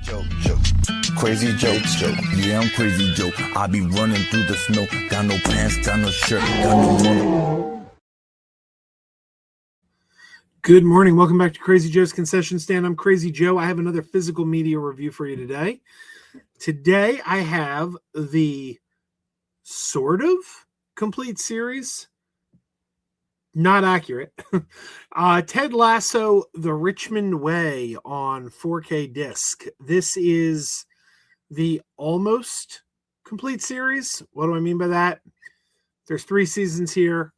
Joe. Crazy Joe. Yeah, I'm Crazy Joe. I be running through the snow. Got no pants, got no shirt, got no mother. Good morning. Welcome back to Crazy Joe's Concession Stand. I'm Crazy Joe. I have another physical media review for you today. Today, I have the sort of complete series. Not accurate. Ted Lasso, The Richmond Way on 4K disc. This is the almost complete series. What do I mean by that? There's 3 seasons here.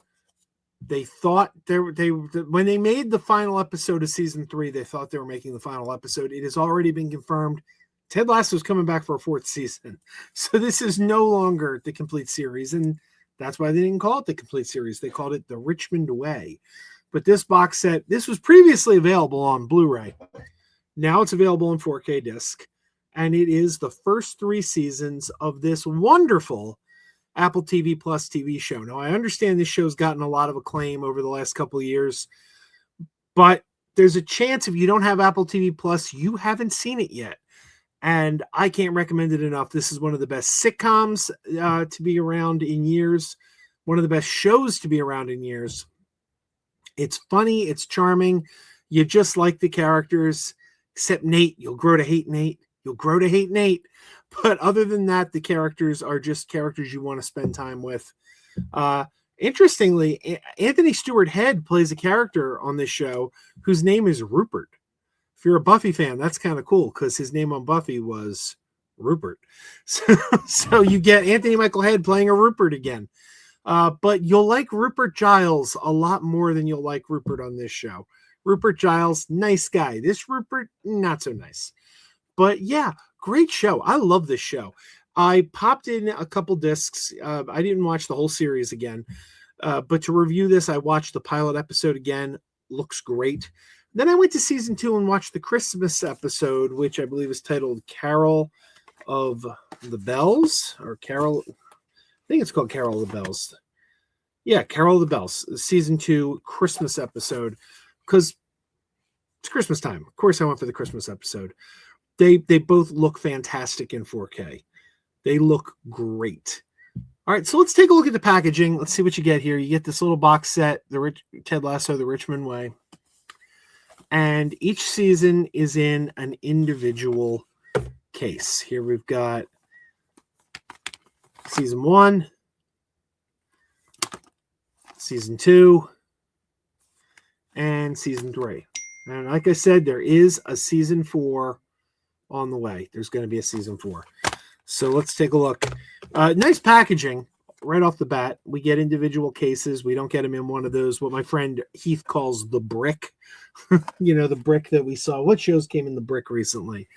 They thought when they made the final episode of season 3, they thought they were making the final episode. It has already been confirmed. Ted Lasso is coming back for a 4th season. So this is no longer the complete series. And that's why they didn't call it the complete series. They called it The Richmond Way. But this box set, this was previously available on Blu-ray. Now it's available on 4K disc. And it is the first 3 seasons of this wonderful Apple TV Plus TV show. Now, I understand this show's gotten a lot of acclaim over the last couple of years. But there's a chance if you don't have Apple TV Plus, you haven't seen it yet. And I can't recommend it enough. This is one of the best sitcoms to be around in years. One of the best shows to be around in years. It's funny. It's charming. You just like the characters. Except Nate. You'll grow to hate Nate. But other than that, the characters are just characters you want to spend time with. Interestingly, Anthony Stewart Head plays a character on this show whose name is Rupert. If you're a Buffy fan, that's kind of cool because his name on Buffy was Rupert. So you get Anthony Michael Head playing a Rupert again. But you'll like Rupert Giles a lot more than you'll like Rupert on this show. Rupert Giles, nice guy. This Rupert, not so nice. But yeah, great show. I love this show. I popped in a couple discs. I didn't watch the whole series again. But to review this, I watched the pilot episode again. Looks great. Then I went to season 2 and watched the Christmas episode, which I believe is titled Carol of the Bells, or Carol. I think it's called Carol of the Bells. Yeah, Carol of the Bells, season 2 Christmas episode, because it's Christmas time. Of course, I went for the Christmas episode. They both look fantastic in 4K. They look great. All right, so let's take a look at the packaging. Let's see what you get here. You get this little box set, Ted Lasso, The Richmond Way. And each season is in an individual case. Here we've got season 1, season 2, and season 3. And like I said, there is a season 4 on the way. There's going to be a season 4. So let's take a look. Nice packaging right off the bat. We get individual cases. We don't get them in one of those, what my friend Heath calls the brick. The brick that we saw. What shows came in the brick recently?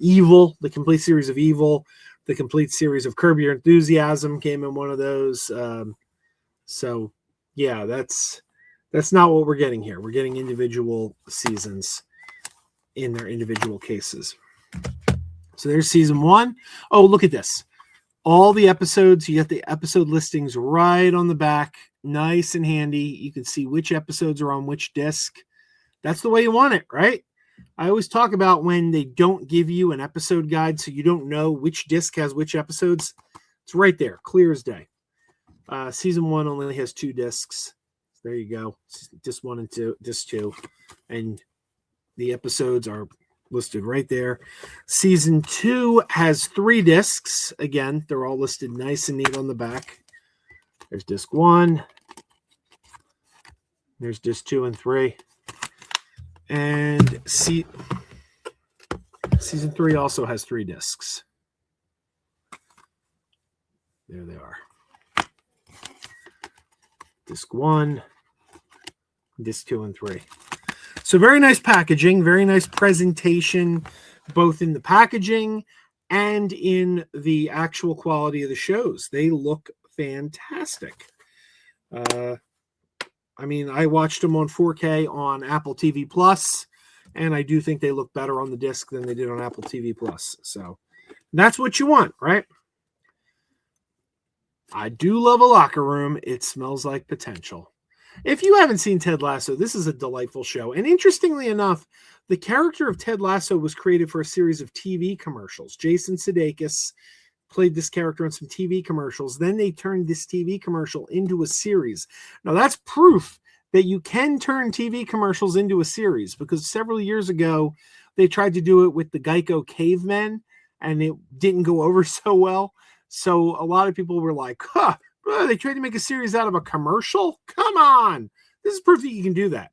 Evil, the complete series of Evil, the complete series of Curb Your Enthusiasm came in one of those. So yeah, that's not what we're getting here. We're getting individual seasons in their individual cases. So there's season 1. Oh, look at this. All the episodes, you get the episode listings right on the back. Nice and handy. You can see which episodes are on which disc. That's the way you want it, right? I always talk about when they don't give you an episode guide so you don't know which disc has which episodes. It's right there, clear as day. Season 1 only has 2 discs. There you go. Disc 1 and 2, disc 2. And the episodes are listed right there. Season 2 has 3 discs. Again, they're all listed nice and neat on the back. There's disc 1. There's disc 2 and 3. And season 3 also has 3 discs. There they are. Disc 1, disc 2, and 3. So very nice packaging, very nice presentation, both in the packaging and in the actual quality of the shows. They look fantastic. I watched them on 4K on Apple TV Plus, and I do think they look better on the disc than they did on Apple TV Plus. So that's what you want, right? I do love a locker room. It smells like potential. If you haven't seen Ted Lasso, this is a delightful show. And interestingly enough, the character of Ted Lasso was created for a series of TV commercials. Jason Sudeikis played this character on some TV commercials. Then they turned this TV commercial into a series. Now, that's proof that you can turn TV commercials into a series, because several years ago, they tried to do it with the Geico cavemen, and it didn't go over so well. So a lot of people were like, they tried to make a series out of a commercial? Come on. This is proof that you can do that.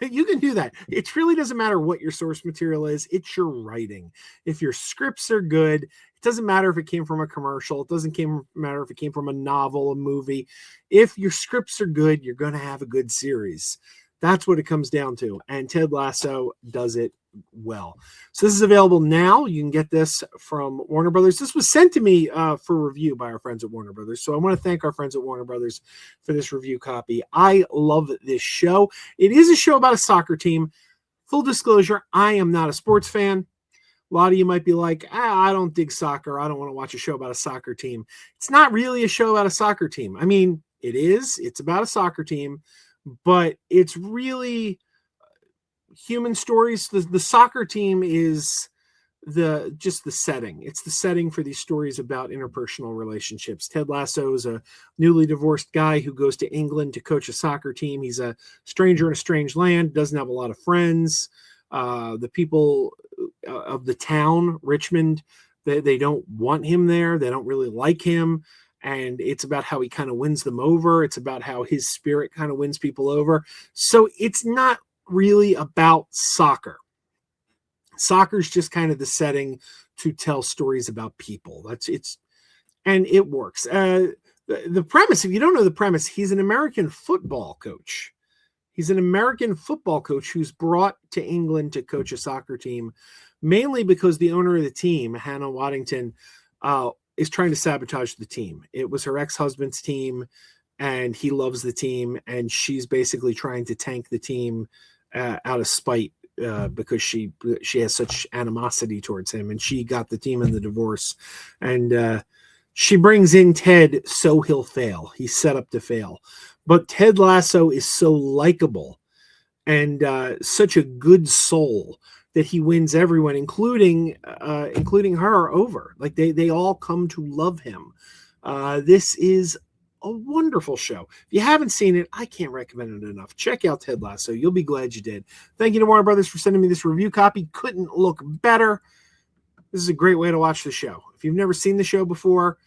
You can do that. It really doesn't matter what your source material is. It's your writing. If your scripts are good, it doesn't matter if it came from a commercial. It doesn't matter if it came from a novel, a movie. If your scripts are good, you're going to have a good series. That's what it comes down to. And Ted Lasso does it well. So this is available now. You can get this from Warner Brothers. This was sent to me for review by our friends at Warner Brothers. So I want to thank our friends at Warner Brothers for this review copy. I love this show. It is a show about a soccer team. Full disclosure, I am not a sports fan. A lot of you might be like, I don't dig soccer. I don't want to watch a show about a soccer team. It's not really a show about a soccer team. I mean, it is. It's about a soccer team, but it's really human stories. The soccer team is just the setting. It's the setting for these stories about interpersonal relationships. Ted Lasso is a newly divorced guy who goes to England to coach a soccer team. He's a stranger in a strange land, doesn't have a lot of friends. The people of the town, Richmond, they don't want him there. They don't really like him. And it's about how he kind of wins them over. It's about how his spirit kind of wins people over. So it's not really about soccer. Soccer's just kind of the setting to tell stories about people. And it works. The premise, if you don't know the premise, he's an American football coach. He's an American football coach who's brought to England to coach a soccer team, mainly because the owner of the team, Hannah Waddington, is trying to sabotage the team. It was her ex-husband's team, and he loves the team, and she's basically trying to tank the team out of spite because she has such animosity towards him, and she got the team in the divorce. And she brings in Ted so he'll fail. He's set up to fail. But Ted Lasso is so likable and such a good soul that he wins everyone, including her, over. Like they all come to love him. This is a wonderful show. If you haven't seen it, I can't recommend it enough. Check out Ted Lasso. You'll be glad you did. Thank you to Warner Brothers for sending me this review copy. Couldn't look better. This is a great way to watch the show. If you've never seen the show before,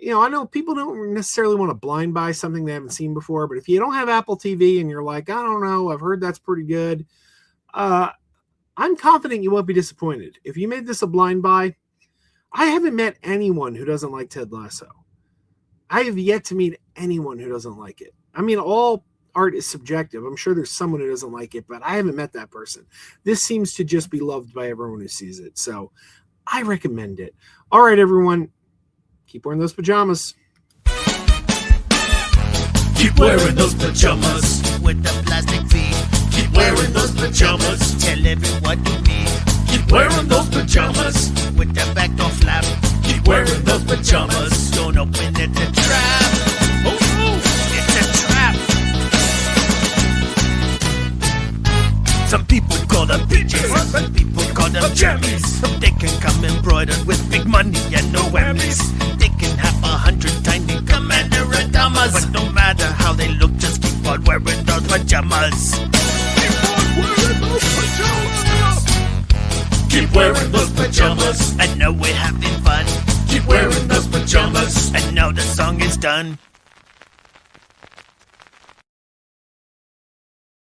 I know people don't necessarily want to blind buy something they haven't seen before, but if you don't have Apple TV and you're like, I don't know, I've heard that's pretty good, I'm confident you won't be disappointed. If you made this a blind buy, I haven't met anyone who doesn't like Ted Lasso. I have yet to meet anyone who doesn't like it. I mean, all art is subjective. I'm sure there's someone who doesn't like it, but I haven't met that person. This seems to just be loved by everyone who sees it. So I recommend it. All right, everyone. Keep wearing those pajamas. Keep wearing those pajamas with the plastic feet. Keep wearing those pajamas. Tell everyone you meet. Keep wearing those pajamas with the back door flap. Keep wearing those pajamas. Don't open it, it's a trap. Oh, it's a trap. Some people call them PJs, some people call them jammies. They can come embroidered with big money and no whammies. They can have 100 tiny commander pajamas, but no matter how they look, just keep on wearing those pajamas. Keep wearing those pajamas. I know we're having fun. Keep wearing those pajamas. And now the song is done.